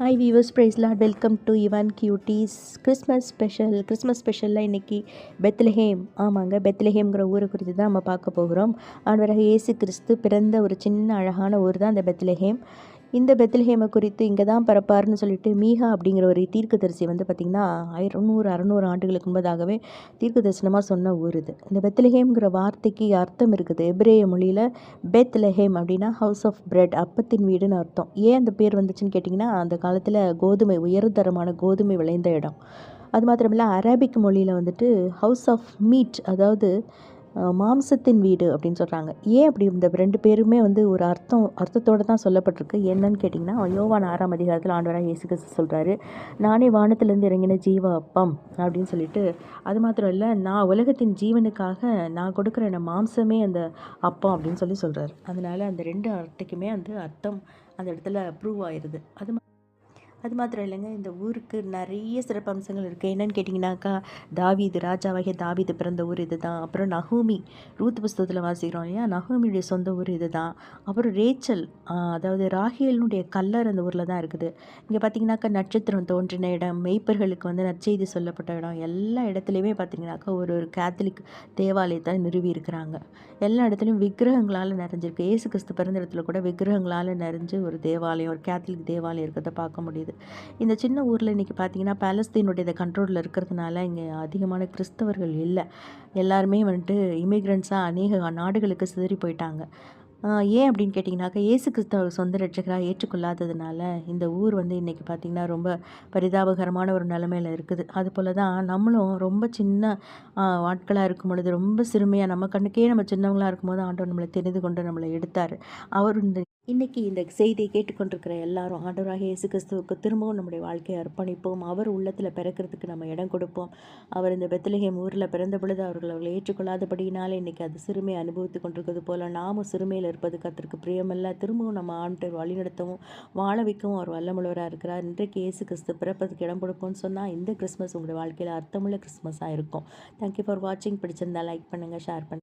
Hi viewers, praise Lord. Welcome to Ivan cuties Christmas ஸ்பெஷலில் இன்றைக்கி Bethlehem. ஆமாங்க, பெத்லஹேம்ங்கிற ஊரை குறித்து தான் நம்ம பார்க்க போகிறோம். ஆண்டவராக இயேசு கிறிஸ்து பிறந்த ஒரு சின்ன அழகான ஊர் தான் இந்த பெத்லஹேம். இந்த பெத்லஹேமை குறித்து இங்கே தான் பிறப்பார்னு சொல்லிட்டு மீகா அப்படிங்கிற ஒரு தீர்க்கதரிசி பார்த்திங்கன்னா 600 ஆண்டுகளுக்கு முன்பதாகவே தீர்க்க தரிசனமாக சொன்ன ஊர் இது. இந்த பெத்லஹேம்ங்கிற வார்த்தைக்கு அர்த்தம் இருக்குது. எபிரேய மொழியில் பெத்லஹேம் அப்படின்னா ஹவுஸ் ஆஃப் பிரெட், அப்பத்தின் வீடுன்னு அர்த்தம். ஏன் அந்த பேர் வந்துச்சுன்னு கேட்டிங்கன்னா, அந்த காலத்தில் உயர்தரமான கோதுமை விளைந்த இடம். அது மாத்திரமில்ல, அரபிக் மொழியில் ஹவுஸ் ஆஃப் மீட், அதாவது மாம்சத்தின் வீடு அப்படின்னு சொல்கிறாங்க. ஏன் அப்படி இந்த 2 பேருமே ஒரு அர்த்தத்தோடு தான் சொல்லப்பட்டிருக்கு. என்னன்னு கேட்டிங்கன்னா, யோவான் 6ஆம் அதிகாரத்தில் ஆண்டவராக இயேசு கிறிஸ்து சொல்கிறாரு, நானே வானத்திலேருந்து இறங்கின ஜீவ அப்பம் அப்படின்னு சொல்லிட்டு. அது மாத்திரம் இல்லை, நான் உலகத்தின் ஜீவனுக்காக நான் கொடுக்குற மாம்சமே அந்த அப்பம் அப்படின்னு சொல்கிறாரு. அதனால் அந்த 2 அர்த்தக்குமே அர்த்தம் அந்த இடத்துல ப்ரூவ் ஆயிடுது. அது மாத்திரம் இல்லைங்க, இந்த ஊருக்கு நிறைய சிறப்பம்சங்கள் இருக்குது. என்னென்னு கேட்டிங்கனாக்கா, ராஜாவாகிய தாவீது பிறந்த ஊர் இது தான். அப்புறம் நகோமி, ரூத் புஸ்தகத்தில் வாசிக்கிறோம் இல்லையா, நகோமியுடைய சொந்த ஊர் இது தான். அப்புறம் ரேச்சல், அதாவது ராகேலினுடைய கல்லர் அந்த ஊரில் தான் இருக்குது. இங்கே பார்த்திங்கனாக்கா, நட்சத்திரம் தோன்றின இடம், மெய்ப்பர்களுக்கு நற்செய்தி சொல்லப்பட்ட இடம், எல்லா இடத்துலையுமே பார்த்திங்கனாக்கா ஒரு கேத்தலிக் தேவாலயத்தை நிறுவி இருக்கிறாங்க. எல்லா இடத்துலையும் விக்கிரகங்களால் நிறைஞ்சிருக்கு. இயேசு கிறிஸ்து பிறந்த இடத்துல கூட விக்கிரகங்களால் நிறைஞ்சு ஒரு தேவாலயம், ஒரு கேத்தலிக் தேவாலயம் இருக்கிறத பார்க்க முடியுது. இந்த சின்ன ஊரில் இன்றைக்கி பார்த்திங்கன்னா, பாலஸ்தீனுடைய கண்ட்ரோலில் இருக்கிறதுனால இங்கே அதிகமான கிறிஸ்தவர்கள் இல்லை. எல்லாருமே இமிக்ரெண்ட்ஸாக அநேக நாடுகளுக்கு சிதறி போயிட்டாங்க. ஏன் அப்படின்னு கேட்டிங்கனாக்கா, இயேசு கிறிஸ்துவ சொந்த ரட்சகராக ஏற்றுக்கொள்ளாததுனால இந்த ஊர் இன்றைக்கி பார்த்திங்கன்னா ரொம்ப பரிதாபகரமான ஒரு நிலமையில் இருக்குது. அதுபோல் தான் நம்மளும் ரொம்ப சின்ன ஆட்களாக இருக்கும் பொழுது, ரொம்ப சிறுமையாக நம்ம கண்ணுக்கே நம்ம சின்னவங்களாக இருக்கும்போது ஆண்டவர் நம்மளை தெரிந்து கொண்டு நம்மளை எடுத்தார். அவர் இன்றைக்கி இந்த செய்தியை கேட்டுக்கொண்டிருக்கிற எல்லாரும் ஆண்டவராக இயேசு கிறிஸ்துவுக்கு திரும்பவும் நம்முடைய வாழ்க்கையை அர்ப்பணிப்போம். அவர் உள்ளத்தில் பிறக்கிறதுக்கு நம்ம இடம் கொடுப்போம். அவர் இந்த பெத்லஹேம் ஊரில் பிறந்த பொழுது அவர்களை ஏற்றுக்கொள்ளாதபடினாலே இன்றைக்கி அது சிறுமையை அனுபவித்து கொண்டிருக்கிறது போல் நாமும் சிறுமையில் இருப்பது கர்த்தருக்கு பிரியமல்ல. திரும்பவும் நம்ம ஆண்டவர் வழிநடத்தவும் வாழ வைக்கவும் அவர் வல்லமுள்ளவராக இருக்கிறார். இன்றைக்கு இயேசு கிறிஸ்து பிறப்பதுக்கு இடம் கொடுப்போம்னு சொன்னால் இந்த கிறிஸ்மஸ் உங்களுடைய வாழ்க்கையில் அர்த்தமுள்ள கிறிஸ்மஸாக இருக்கும். தேங்க்யூ ஃபார் வாட்சிங். பிடிச்சிருந்தா லைக் பண்ணுங்கள், ஷேர் பண்ணுங்கள்.